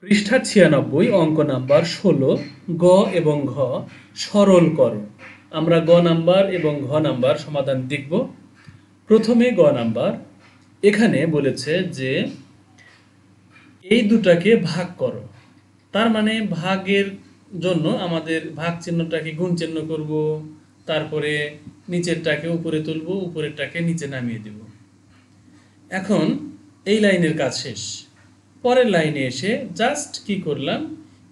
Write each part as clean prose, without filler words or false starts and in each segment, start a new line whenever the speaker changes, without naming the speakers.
পৃষ্ঠা ৯৬ অঙ্ক নাম্বার ১৬ গ এবং ঘ সরল করো। আমরা গ নাম্বার এবং ঘ নাম্বার সমাধান দেখব। প্রথমে গ নাম্বার, এখানে বলেছে যে এই দুটাকে ভাগ করো। তার মানে ভাগের জন্য আমাদের ভাগ চিহ্নটাকে গুণ চিহ্ন করব, তারপরে নিচেরটাকে উপরে তুলব, উপরেরটাকে নিচে নামিয়ে দেব। এখন এই লাইনের কাজ শেষ। পরের লাইনে এসে জাস্ট কি করলাম,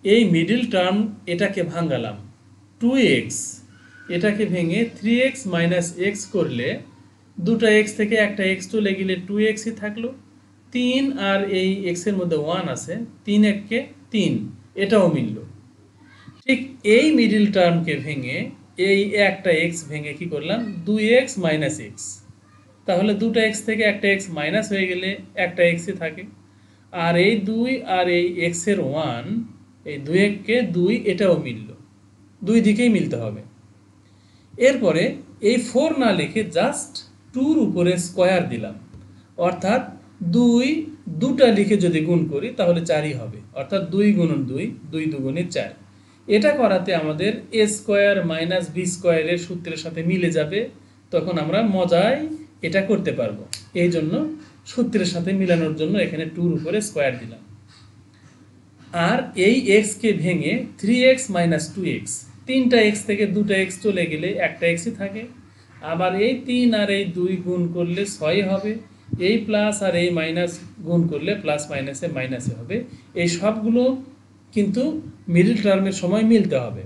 এই মিডল টার্ম এটাকে ভাঙালাম। 2x এটাকে ভেঙে 3x মাইনাস এক্স করলে দুটা এক্স থেকে একটা এক্স চলে গেলে 2xই থাকলো। 3 আর এই এক্সের মধ্যে 1 আছে, 3 এককে 3, এটাও মিলল। ঠিক এই মিডল টার্মকে ভেঙে এই একটা এক্স ভেঙে কি করলাম, 2x মাইনাস এক্স। তাহলে দুটো এক্স থেকে একটা এক্স মাইনাস হয়ে গেলে একটা এক্সই থাকে। আর এই 2 আর এই এক্সের 1, এই 2 এককে 2, এটাও মিলল। দুই দিকেই মিলতে হবে। এরপরে এই 4 না লিখে জাস্ট 2-র উপরে স্কোয়ার দিলাম, অর্থাৎ 2 দুটা লিখে যদি গুণ করি তাহলে 4ই হবে, অর্থাৎ 2 গুণন 2, 2 দুগুণে 4। এটা করাতে আমাদের এ স্কোয়ার মাইনাস বি স্কোয়ারের সূত্রের সাথে মিলে যাবে, তখন আমরা মজায় এটা করতে পারবো। এই জন্য সূত্রের সাথে মিলানোর জন্য এখানে 2-র উপরে স্কোয়ার দিলাম। আর এই এক্সকে ভেঙে 3x মাইনাস 2x, তিনটা এক্স থেকে দুটা এক্স চলে গেলে একটা এক্সই থাকে। আবার এই 3 আর এই 2 গুণ করলে 6 হবে। এই প্লাস আর এই মাইনাস গুণ করলে প্লাস মাইনাসে মাইনাসে হবে। এই সবগুলো কিন্তু মিডল টার্মের সময় মিলতে হবে।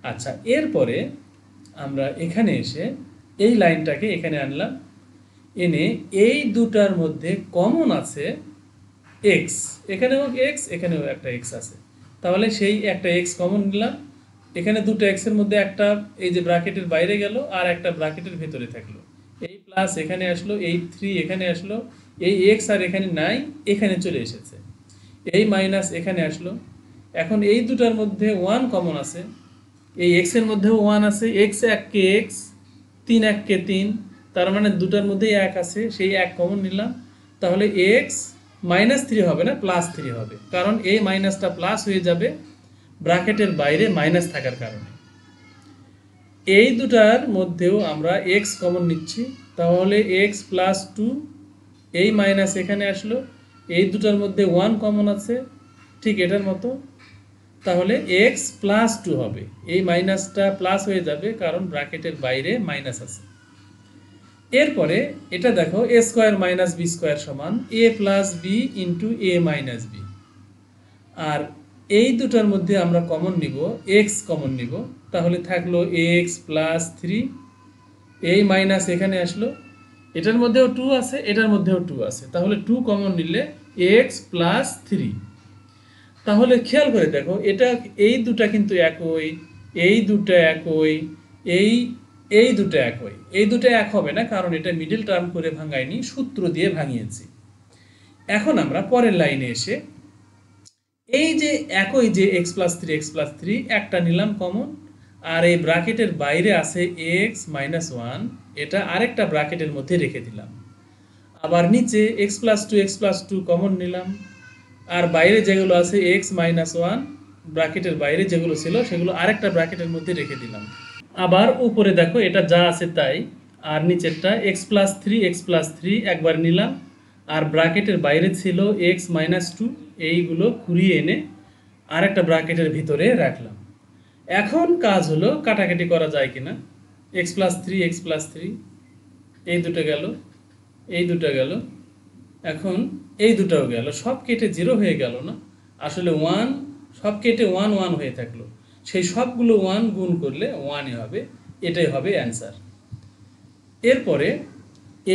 আচ্ছা, এরপরে আমরা এখানে এসে এই লাইনটাকে এখানে আনলাম, এনে এই দুটার মধ্যে কমন আছে এক্স, এখানেও এক্স, এখানেও একটা এক্স আছে, তাহলে সেই একটা এক্স কমন নিলাম। এখানে দুটো এক্সের মধ্যে একটা এই যে ব্র্যাকেটের বাইরে গেল, আর একটা ব্র্যাকেটের ভেতরে থাকলো। এই প্লাস এখানে আসলো, এই 3 এখানে আসলো, এই এক্স আর এখানে নাই, এখানে চলে এসেছে। এই মাইনাস এখানে আসলো। এখন এই দুটার মধ্যে 1 কমন আছে, এই এক্সের মধ্যেও 1 আছে, এক্স এককে এক্স, 3 এককে 3, তার মানে দুটার মধ্যেই 1 আছে, সেই 1 কমন নিলাম। তাহলে এক্স মাইনাস 3 হবে না, প্লাস 3 হবে, কারণ এই মাইনাসটা প্লাস হয়ে যাবে ব্র্যাকেটের বাইরে মাইনাস থাকার কারণে। এই দুটার মধ্যেও আমরা এক্স কমন নিচ্ছি, তাহলে এক্স প্লাস 2, এই মাইনাস এখানে আসলো। এই দুটার মধ্যে 1 কমন আছে, ঠিক এটার মতো, তাহলে এক্স প্লাস 2 হবে। এই মাইনাসটা প্লাস হয়ে যাবে কারণ ব্র্যাকেটের বাইরে মাইনাস আছে। এরপরে এটা দেখো, এ স্কোয়ার মাইনাস বি স্কোয়ার সমান এ প্লাস বি ইন্টু এ মাইনাস বি। আর এই দুটার মধ্যে আমরা কমন নিব, এক্স কমন নিব, তাহলে থাকলো এক্স প্লাস 3, এই মাইনাস এখানে আসলো, এটার মধ্যেও 2 আছে, এটার মধ্যেও 2 আছে, তাহলে 2 কমন নিলে এক্স প্লাস 3। তাহলে খেয়াল করে দেখো, এটা এই দুটা কিন্তু একই, এই দুটো একই, এই দুটো একই। এই দুটো এক হবে না, কারণ এটা মিডল টার্ম করে ভাঙায়নি, সূত্র দিয়ে ভাঙিয়েছি। এখন আমরা পরের লাইনে এসে এই যে একই যে এক্স প্লাস থ্রি একটা নিলাম কমন, আর এই ব্র্যাকেটের বাইরে আছে এক্স মাইনাস 1, এটা আরেকটা ব্র্যাকেটের মধ্যে রেখে দিলাম। আবার নিচে এক্স প্লাস টু কমন নিলাম, আর বাইরে যেগুলো আছে এক্স মাইনাস 1, ব্র্যাকেটের বাইরে যেগুলো ছিল সেগুলো আরেকটা ব্র্যাকেটের মধ্যে রেখে দিলাম। আবার উপরে দেখো এটা যা আছে তাই, আর নিচেরটা এক্স প্লাস থ্রি একবার নিলাম, আর ব্র্যাকেটের বাইরে ছিল এক্স মাইনাস 2, এইগুলো ঘুরিয়ে এনে আরেকটা ব্র্যাকেটের ভিতরে রাখলাম। এখন কাজ হলো কাটাকাটি করা যায় কিনা। এক্স প্লাস থ্রি, এই দুটো গেল, এই দুটো গেল, এখন এই দুটাও গেল, সব কেটে 0 হয়ে গেল না, আসলে 1, সব কেটে 1 1 হয়ে থাকলো। সেই সবগুলো 1 গুণ করলে 1ই হবে, এটাই হবে অ্যান্সার। এরপরে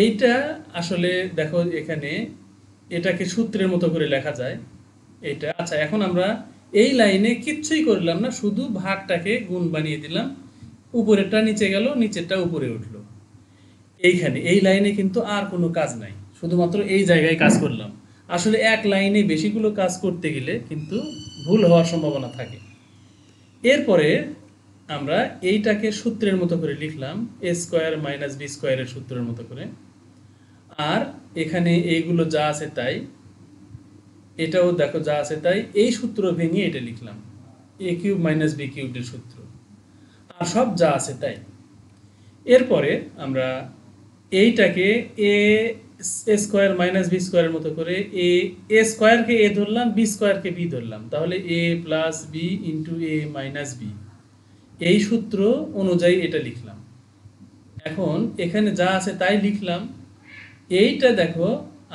এইটা আসলে দেখো, এখানে এটাকে সূত্রের মতো করে লেখা যায় এইটা। আচ্ছা, এখন আমরা এই লাইনে কিচ্ছুই করলাম না, শুধু ভাগটাকে গুণ বানিয়ে দিলাম, উপরেরটা নিচে গেল, নিচেরটা উপরে উঠলো। এইখানে এই লাইনে কিন্তু আর কোনো কাজ নাই, শুধুমাত্র এই জায়গায় কাজ করলাম। আসলে এক লাইনে বেশিগুলো কাজ করতে গেলে কিন্তু ভুল হওয়ার সম্ভাবনা থাকে। এরপরে আমরা এইটাকে সূত্রের মতো করে লিখলাম, এ স্কোয়ার মাইনাস বি স্কোয়ারের সূত্রের মতো করে। আর এখানে এইগুলো যা আছে তাই, এটাও দেখো যা আছে তাই, এই সূত্র ভেঙে এটা লিখলাম, এ কিউব মাইনাস বি কিউবের সূত্র, আর সব যা আছে তাই। এরপরে আমরা এইটাকে এ স্কোয়ার মাইনাস বি স্কোয়ারের মতো করে এ স্কোয়ারকে এ ধরলাম, বি স্কোয়ারকে বি ধরলাম, তাহলে এ প্লাস বি ইন্টু এ মাইনাস বি, এই সূত্র অনুযায়ী এটা লিখলাম। এখন এখানে যা আছে তাই লিখলাম। এইটা দেখো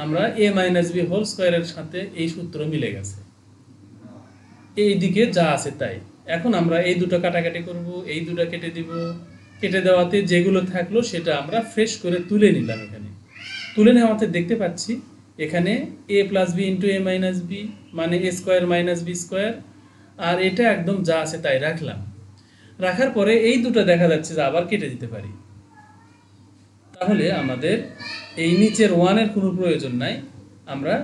আমরা এ মাইনাস বি হোল স্কোয়ারের সাথে এই সূত্র মিলে গেছে, এই দিকে যা আছে তাই। এখন আমরা এই দুটো কাটাকাটি করব, এই দুটো কেটে দিব, কেটে দেওয়াতে যেগুলো থাকলো সেটা আমরা ফ্রেশ করে তুলে নিলাম। এখানে তুলে নেওয়াতে দেখতে পাচ্ছি এখানে এ প্লাস বি ইন্টু এ মাইনাস বি মানে এ স্কোয়ার মাইনাস বি স্কোয়ার, আর এটা একদম যা আছে তাই রাখলাম। রাখার পরে এই দুটো দেখা যাচ্ছে যে আবার কেটে দিতে পারি, তাহলে আমাদের এই নিচের ওয়ানের কোনো প্রয়োজন নাই, আমরা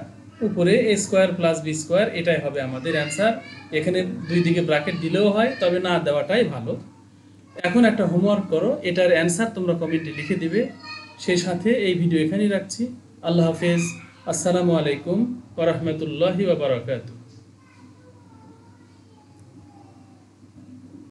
উপরে এ স্কোয়ার প্লাস বি স্কোয়ার এটাই হবে আমাদের অ্যান্সার। এখানে দুই দিকে ব্র্যাকেট দিলেও হয়, তবে না দেওয়াটাই ভালো। এখন একটা হোমওয়ার্ক করো, এটার অ্যান্সার তোমরা কমেন্টে লিখে দিবে। সেই সাথে এই ভিডিও এখানেই রাখছি। আল্লাহ হাফেজ। আসসালামু আলাইকুম ওয়া রাহমাতুল্লাহি ওয়া বারাকাতুহু।